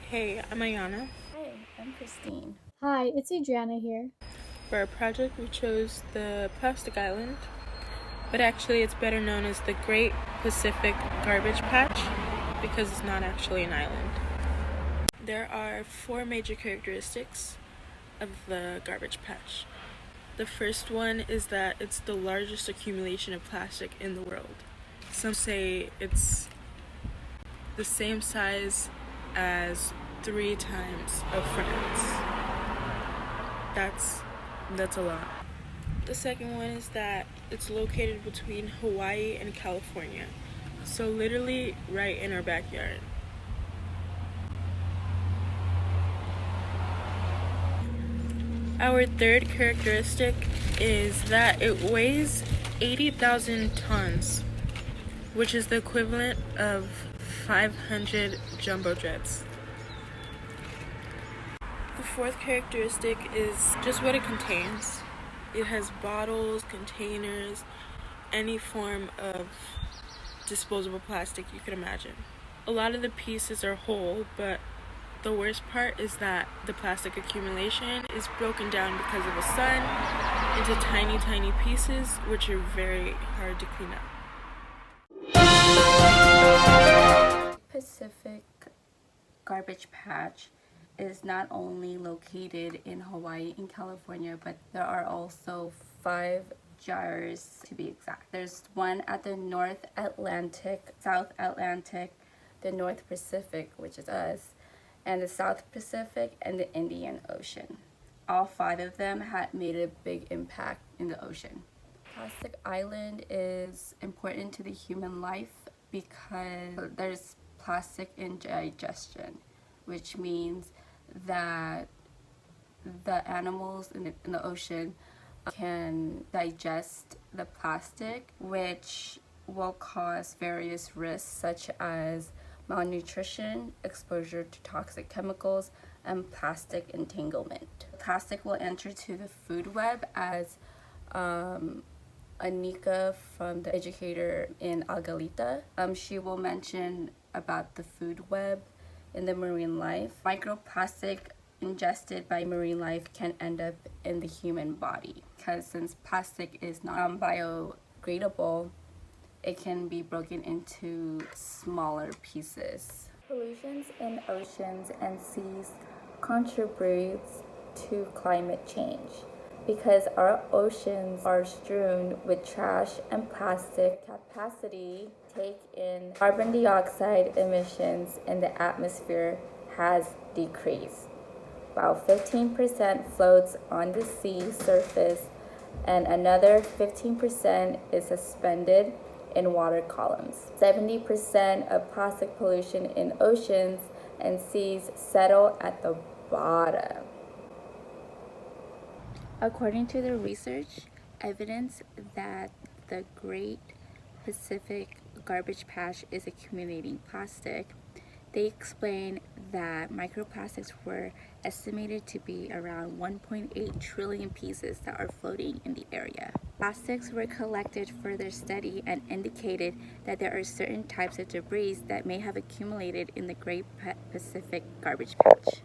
Hey, I'm Ayana. Hi, I'm Christine. Hi, it's Adriana here. For our project, we chose the Plastic Island, but actually it's better known as the Great Pacific Garbage Patch because it's not actually an island. There are four major characteristics of the garbage patch. The first one is that it's the largest accumulation of plastic in the world. Some say it's the same size as 3 times of France. That's a lot. The second one is that it's located between Hawaii and California, so literally right in our backyard. Our third characteristic is that it weighs 80,000 tons, which is the equivalent of 500 jumbo jets. The fourth characteristic is just what it contains. It has bottles, containers, any form of disposable plastic you could imagine. A lot of the pieces are whole, but the worst part is that the plastic accumulation is broken down because of the sun into tiny, tiny pieces, which are very hard to clean up. Pacific Garbage Patch is not only located in Hawaii and California, but there are also 5 gyres to be exact. There's one at the North Atlantic, South Atlantic, the North Pacific, which is us, and the South Pacific and the Indian Ocean. All 5 of them had made a big impact in the ocean. Plastic Island is important to the human life because there's plastic indigestion, which means that the animals in the ocean can digest the plastic, which will cause various risks such as malnutrition, exposure to toxic chemicals, and plastic entanglement. Plastic will enter to the food web as Anika from the educator in Agalita. She will mention about the food web in the marine life. Microplastic ingested by marine life can end up in the human body because since plastic is not biodegradable, it can be broken into smaller pieces. Pollutions in oceans and seas contributes to climate change because our oceans are strewn with trash and plastic. Capacity take in carbon dioxide emissions in the atmosphere has decreased, while 15% floats on the sea surface and another 15% is suspended in water columns. 70% of plastic pollution in oceans and seas settle at the bottom. According to the research, evidence that the Great Pacific Garbage Patch is accumulating plastic, they explain that microplastics were estimated to be around 1.8 trillion pieces that are floating in the area. Plastics were collected for their study and indicated that there are certain types of debris that may have accumulated in the Great Pacific Garbage Patch.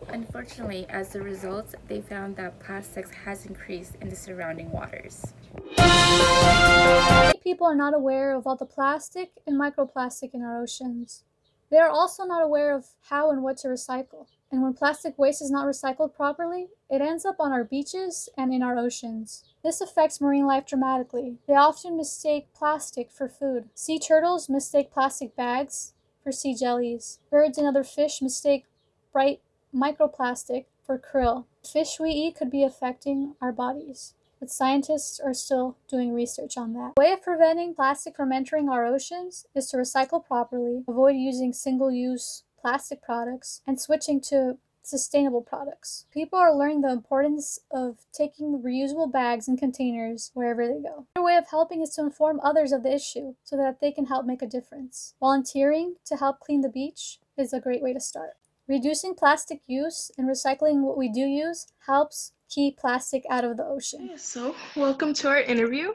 Unfortunately, as a result, they found that plastics has increased in the surrounding waters. Many people are not aware of all the plastic and microplastic in our oceans. They are also not aware of how and what to recycle. And when plastic waste is not recycled properly, it ends up on our beaches and in our oceans. This affects marine life dramatically. They often mistake plastic for food. Sea turtles mistake plastic bags for sea jellies. Birds and other fish mistake bright microplastic for krill. The fish we eat could be affecting our bodies, but scientists are still doing research on that. The way of preventing plastic from entering our oceans is to recycle properly, avoid using single-use plastic products, and switching to sustainable products. People are learning the importance of taking reusable bags and containers wherever they go. Another way of helping is to inform others of the issue so that they can help make a difference. Volunteering to help clean the beach is a great way to start. Reducing plastic use and recycling what we do use helps keep plastic out of the ocean. So, welcome to our interview.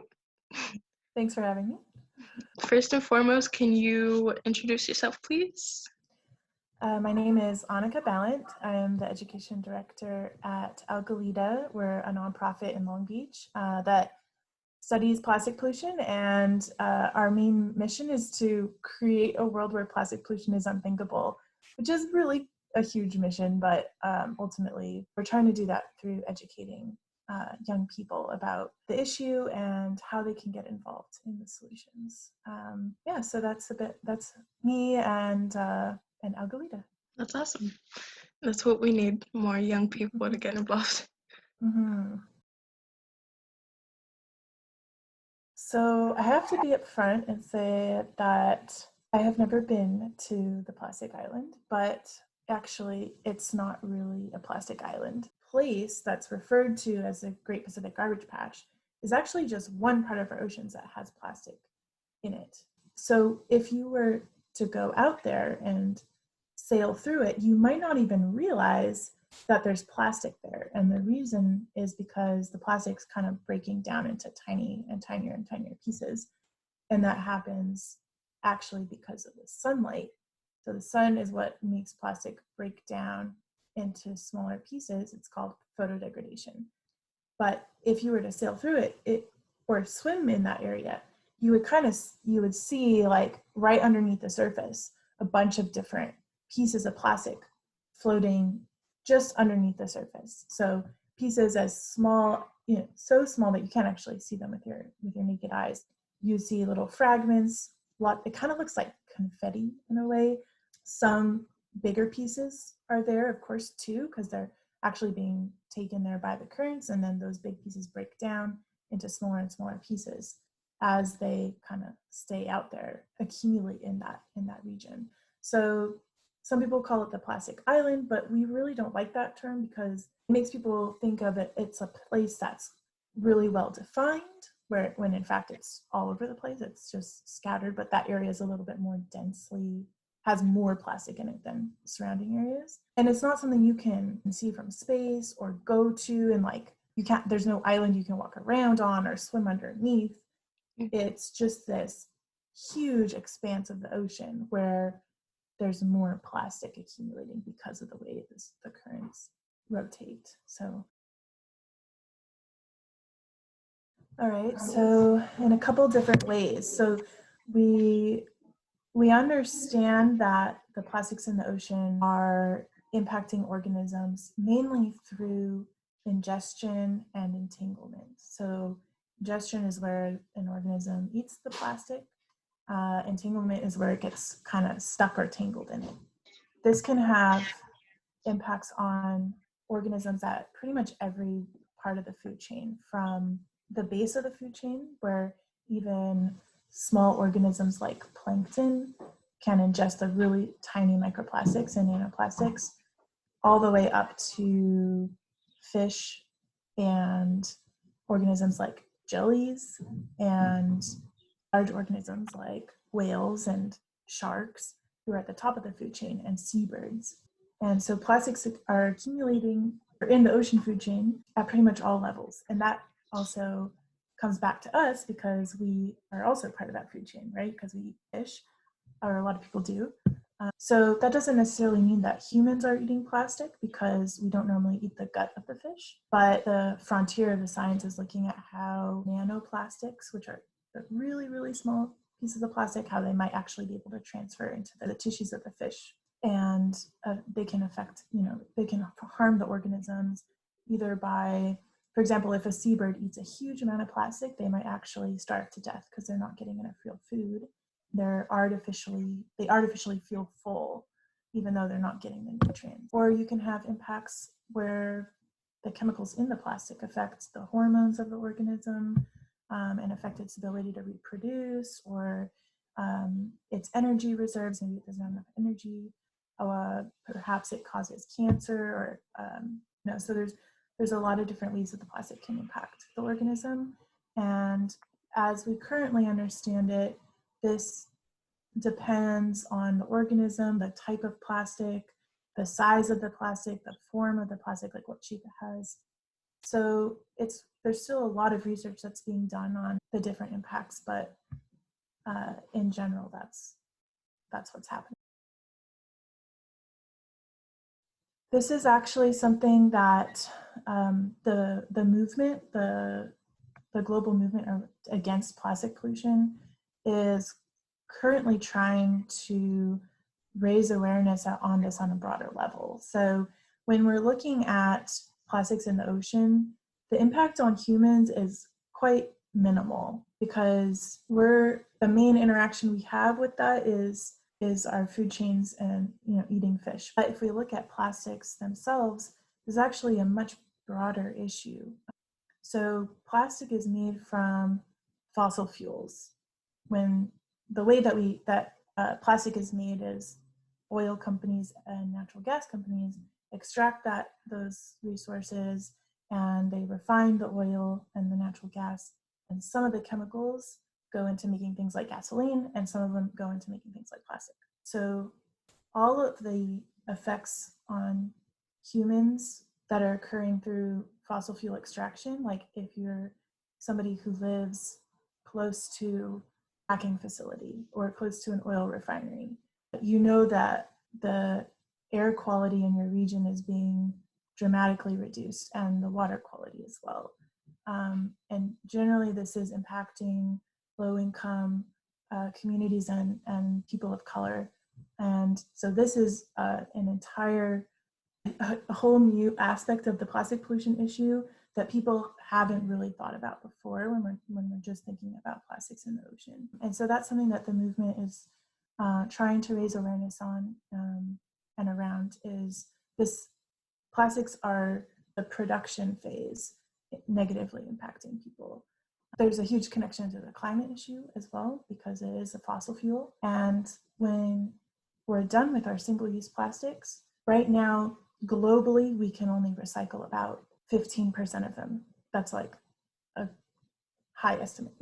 Thanks for having me. First and foremost, can you introduce yourself, please? My name is Annika Ballant. I am the education director at Algalita. We're a nonprofit in Long Beach that studies plastic pollution, and our main mission is to create a world where plastic pollution is unthinkable, which is really a huge mission, but ultimately we're trying to do that through educating young people about the issue and how they can get involved in the solutions. Yeah, so that's me and Algalita. That's awesome. That's what we need, more young people to get involved. Mm-hmm. So I have to be upfront and say that I have never been to the plastic island, but actually it's not really a plastic island. Place that's referred to as the Great Pacific Garbage Patch is actually just one part of our oceans that has plastic in it. So if you were to go out there and sail through it, you might not even realize that there's plastic there. And the reason is because the plastic's kind of breaking down into tiny and tinier and tinier pieces. And that happens actually because of the sunlight. So the sun is what makes plastic break down into smaller pieces. It's called photodegradation. But if you were to sail through it or swim in that area, you would see, like, right underneath the surface a bunch of different pieces of plastic floating just underneath the surface. So pieces as small, so small that you can't actually see them with your naked eyes. You see little fragments. It kind of looks like confetti in a way. Some bigger pieces are there, of course, too, because they're actually being taken there by the currents, and then those big pieces break down into smaller and smaller pieces as they kind of stay out there, accumulate in that region. So some people call it the plastic island, but we really don't like that term because it makes people think of it's a place that's really well defined, when in fact it's all over the place. It's just scattered, but that area is a little bit more densely, has more plastic in it than surrounding areas. And it's not something you can see from space or go to, and there's no island you can walk around on or swim underneath. It's just this huge expanse of the ocean where there's more plastic accumulating because of the way the currents rotate. So, all right, so in a couple different ways. So we understand that the plastics in the ocean are impacting organisms mainly through ingestion and entanglement. So ingestion is where an organism eats the plastic. Entanglement is where it gets kind of stuck or tangled in it. This can have impacts on organisms at pretty much every part of the food chain, from the base of the food chain, where even small organisms like plankton can ingest the really tiny microplastics and nanoplastics, all the way up to fish and organisms like jellies and large organisms like whales and sharks, who are at the top of the food chain, and seabirds. And so plastics are accumulating in the ocean food chain at pretty much all levels. And that also comes back to us because we are also part of that food chain, right? Because we eat fish, or a lot of people do. So that doesn't necessarily mean that humans are eating plastic, because we don't normally eat the gut of the fish. But the frontier of the science is looking at how nanoplastics, which are really, really small pieces of plastic, how they might actually be able to transfer into the tissues of the fish. And they can affect, they can harm the organisms either by, for example, if a seabird eats a huge amount of plastic, they might actually starve to death because they're not getting enough real food. They artificially feel full, even though they're not getting the nutrients. Or you can have impacts where the chemicals in the plastic affect the hormones of the organism, and affect its ability to reproduce, or its energy reserves. Maybe it doesn't have enough energy. Perhaps it causes cancer, or so there's a lot of different ways that the plastic can impact the organism. And as we currently understand it, this depends on the organism, the type of plastic, the size of the plastic, the form of the plastic, like what shape it has. So there's still a lot of research that's being done on the different impacts, but in general, that's what's happening. This is actually something that the movement, the global movement against plastic pollution is currently trying to raise awareness on this on a broader level. So when we're looking at plastics in the ocean, the impact on humans is quite minimal because the main interaction we have with that is our food chains and eating fish. But if we look at plastics themselves, there's actually a much broader issue. So plastic is made from fossil fuels. When the way that plastic is made is oil companies and natural gas companies extract those resources, and they refine the oil and the natural gas, and some of the chemicals go into making things like gasoline, and some of them go into making things like plastic. So all of the effects on humans that are occurring through fossil fuel extraction, like if you're somebody who lives close to a fracking facility or close to an oil refinery, you know that the air quality in your region is being dramatically reduced, and the water quality as well. And generally, this is impacting low income communities and people of color. And so this is an entire, a whole new aspect of the plastic pollution issue that people haven't really thought about before when we're just thinking about plastics in the ocean. And so that's something that the movement is trying to raise awareness on and around, is this plastics are the production phase negatively impacting people. There's a huge connection to the climate issue as well, because it is a fossil fuel. And when we're done with our single-use plastics, right now, globally, we can only recycle about 15% of them. That's like a high estimate.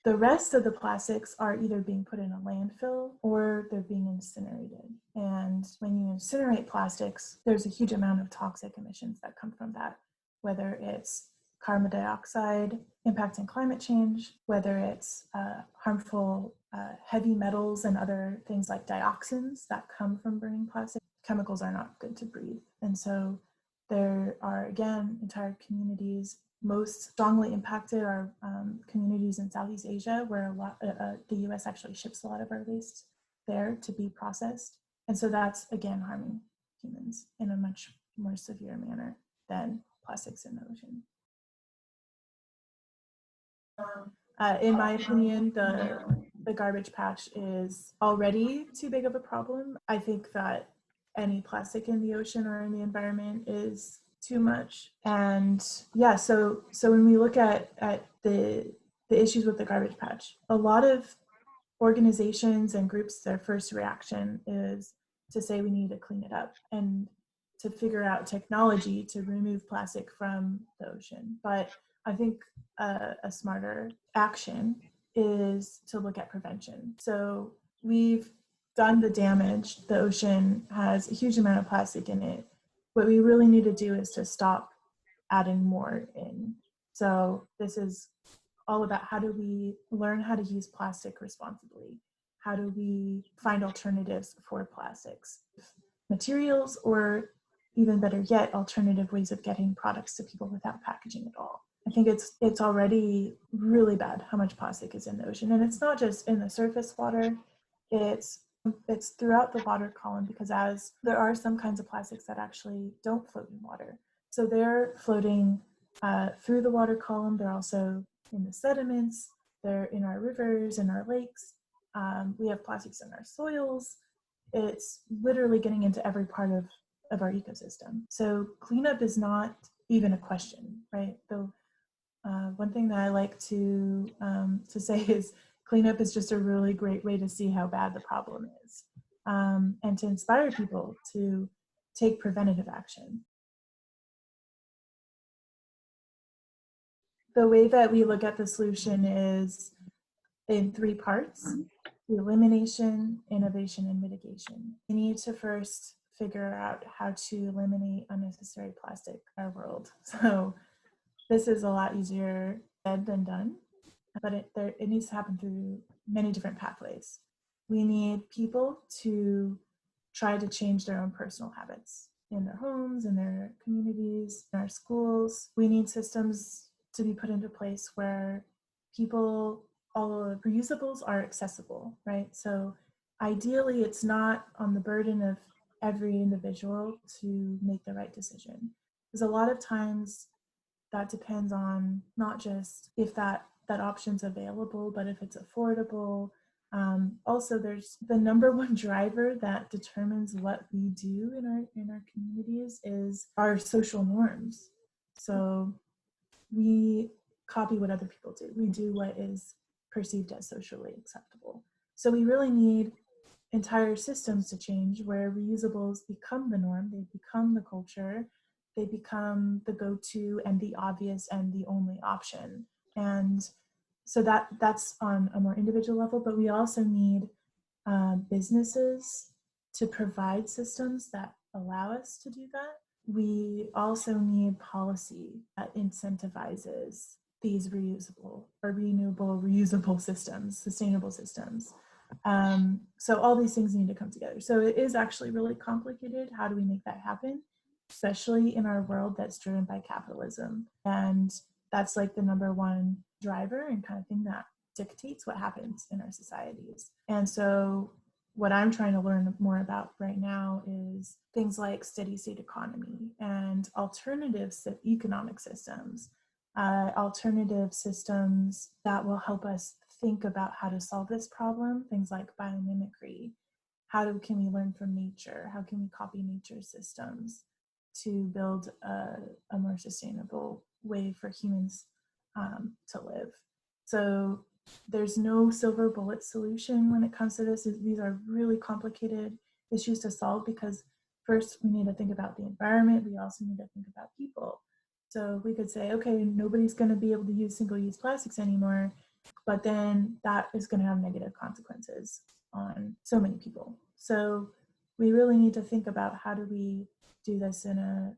The rest of the plastics are either being put in a landfill or they're being incinerated. And when you incinerate plastics, there's a huge amount of toxic emissions that come from that, whether it's carbon dioxide impacting climate change, whether it's harmful heavy metals and other things like dioxins that come from burning plastic. Chemicals are not good to breathe. And so there are, again, entire communities. Most strongly impacted are communities in Southeast Asia, where the US actually ships a lot of our waste there to be processed. And so that's, again, harming humans in a much more severe manner than plastics in the ocean. In my opinion, the garbage patch is already too big of a problem. I think that any plastic in the ocean or in the environment is too much. And yeah, so when we look at the issues with the garbage patch, a lot of organizations and groups, their first reaction is to say we need to clean it up and to figure out technology to remove plastic from the ocean. But I think a smarter action is to look at prevention. So we've done the damage. The ocean has a huge amount of plastic in it. What we really need to do is to stop adding more in. So this is all about how do we learn how to use plastic responsibly? How do we find alternatives for plastics? Materials, or even better yet, alternative ways of getting products to people without packaging at all. I think it's already really bad how much plastic is in the ocean. And it's not just in the surface water, it's throughout the water column, because as there are some kinds of plastics that actually don't float in water. So they're floating through the water column. They're also in the sediments, they're in our rivers and our lakes. We have plastics in our soils. It's literally getting into every part of our ecosystem. So cleanup is not even a question, right? Though one thing that I like to say is cleanup is just a really great way to see how bad the problem is, and to inspire people to take preventative action. The way that we look at the solution is in three parts: the elimination, innovation, and mitigation. We need to first figure out how to eliminate unnecessary plastic in our world. So this is a lot easier said than done, but it needs to happen through many different pathways. We need people to try to change their own personal habits. in their homes, in their communities, in our schools. We need systems to be put into place where all of the reusables are accessible, right? So ideally, it's not on the burden of every individual to make the right decision. Because a lot of times that depends on not just if that option's available, but if it's affordable. Also, there's the number one driver that determines what we do in our communities is our social norms. So we copy what other people do. We do what is perceived as socially acceptable. So we really need entire systems to change where reusables become the norm, they become the culture, they become the go-to and the obvious and the only option. And so that's on a more individual level, but we also need businesses to provide systems that allow us to do that. We also need policy that incentivizes these reusable or renewable, reusable systems, sustainable systems. So all these things need to come together. So it is actually really complicated. How do we make that happen? Especially in our world that's driven by capitalism. And that's like the number one driver and kind of thing that dictates what happens in our societies. And so what I'm trying to learn more about right now is things like steady state economy and alternative economic systems, alternative systems that will help us think about how to solve this problem, things like biomimicry. Can we learn from nature? How can we copy nature's systems to build a more sustainable way for humans to live? So there's no silver bullet solution when it comes to this. These are really complicated issues to solve because first we need to think about the environment. We also need to think about people. So we could say, okay, nobody's going to be able to use single-use plastics anymore, but then that is going to have negative consequences on so many people. So we really need to think about how do we do this in a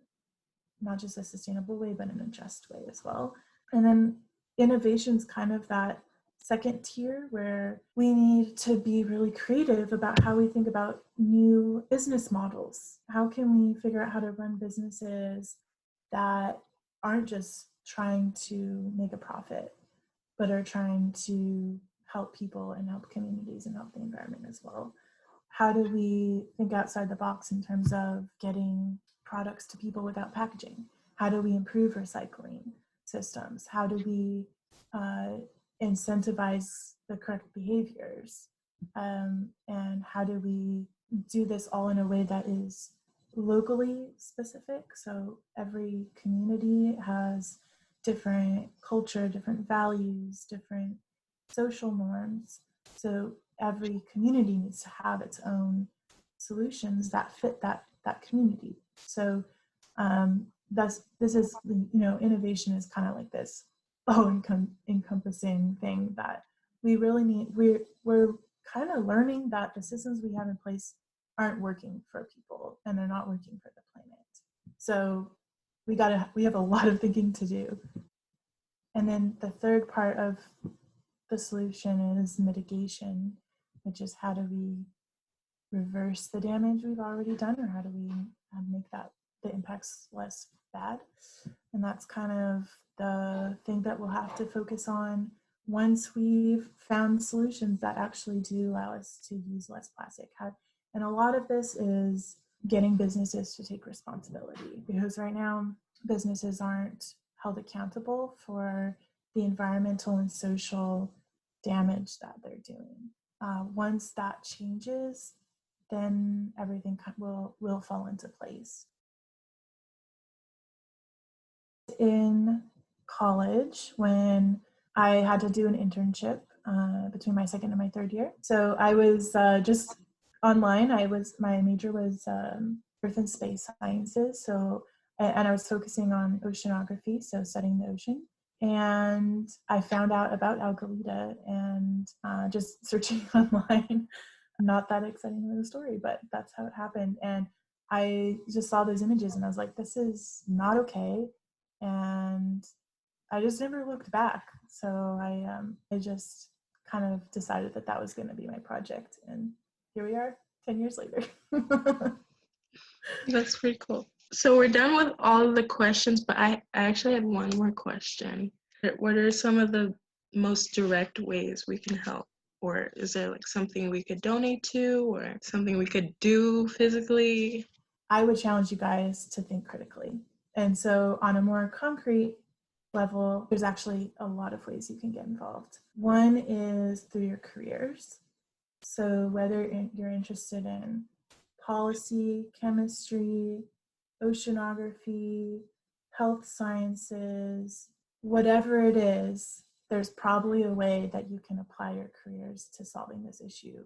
not just a sustainable way, but in a just way as well. And then innovation's kind of that second tier where we need to be really creative about how we think about new business models. How can we figure out how to run businesses that aren't just trying to make a profit, but are trying to help people and help communities and help the environment as well? How do we think outside the box in terms of getting products to people without packaging? How do we improve recycling systems? How do we incentivize the correct behaviors? And how do we do this all in a way that is locally specific? So every community has different culture, different values, different social norms. So every community needs to have its own solutions that fit that community. So this is, innovation is kind of like this encompassing thing that we really need. We're kind of learning that the systems we have in place aren't working for people and they're not working for the planet. So we have a lot of thinking to do. And then the third part of the solution is mitigation, which is how do we reverse the damage we've already done, or how do we make the impacts less bad? And that's kind of the thing that we'll have to focus on once we've found solutions that actually do allow us to use less plastic. And a lot of this is getting businesses to take responsibility, because right now businesses aren't held accountable for the environmental and social damage that they're doing. Once that changes, then everything will fall into place. In college, when I had to do an internship between my second and my third year, so I was just online. My major was Earth and Space Sciences, and I was focusing on oceanography, so studying the ocean. And I found out about Algalita and just searching online. Not that exciting of a story, but that's how it happened. And I just saw those images and I was like, this is not okay. And I just never looked back. So I just kind of decided that was going to be my project. And here we are 10 years later. That's pretty cool. So we're done with all the questions, but I actually had one more question. What are some of the most direct ways we can help? Or is there like something we could donate to or something we could do physically? I would challenge you guys to think critically. And so on a more concrete level, there's actually a lot of ways you can get involved. One is through your careers. So whether you're interested in policy, chemistry, oceanography, health sciences, whatever it is, there's probably a way that you can apply your careers to solving this issue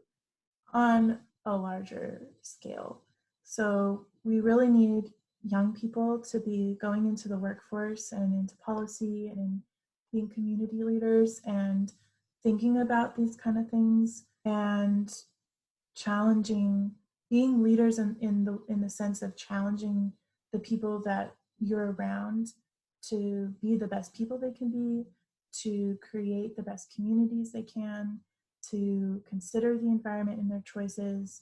on a larger scale. So we really need young people to be going into the workforce and into policy and being community leaders and thinking about these kind of things and challenging, being leaders in the sense of challenging the people that you're around to be the best people they can be, to create the best communities they can, to consider the environment in their choices,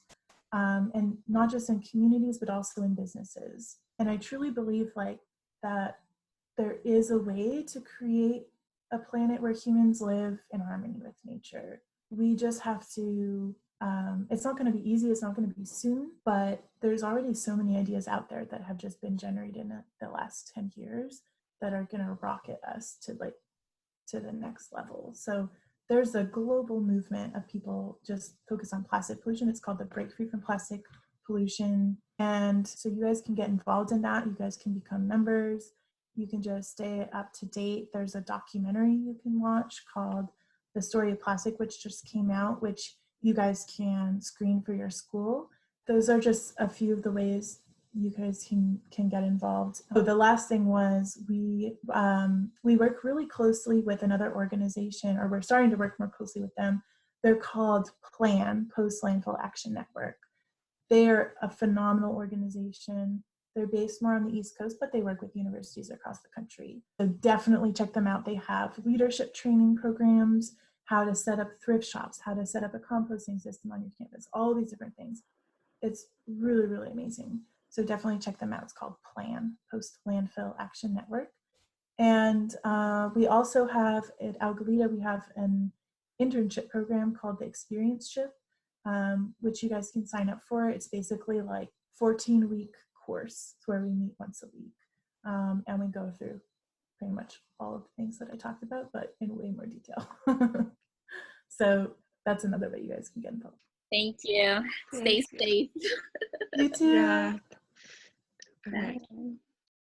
and not just in communities but also in businesses. And I truly believe like that there is a way to create a planet where humans live in harmony with nature. We just have to, it's not going to be easy, it's not going to be soon, but there's already so many ideas out there that have just been generated in the last 10 years that are going to rocket us to like to the next level. So there's a global movement of people just focused on plastic pollution. It's called the Break Free from Plastic Pollution. And so you guys can get involved in that. You guys can become members. You can just stay up to date. There's a documentary you can watch called The Story of Plastic, which just came out, which you guys can screen for your school. Those are just a few of the ways you guys can get involved. So the last thing was we work really closely with another organization, or we're starting to work more closely with them. They're called PLAN, Post Landfill Action Network. They are a phenomenal organization. They're based more on the East Coast, but they work with universities across the country. So definitely check them out. They have leadership training programs, how to set up thrift shops, how to set up a composting system on your campus, all these different things. It's really, really amazing. So definitely check them out. It's called PLAN, Post Landfill Action Network. And we also have at Algalita, we have an internship program called the Experienceship, which you guys can sign up for. It's basically like 14-week course where we meet once a week. And we go through pretty much all of the things that I talked about, but in way more detail. So that's another way you guys can get involved. Thank you. Stay Thank you. safe. You too. Yeah. All right. Bye.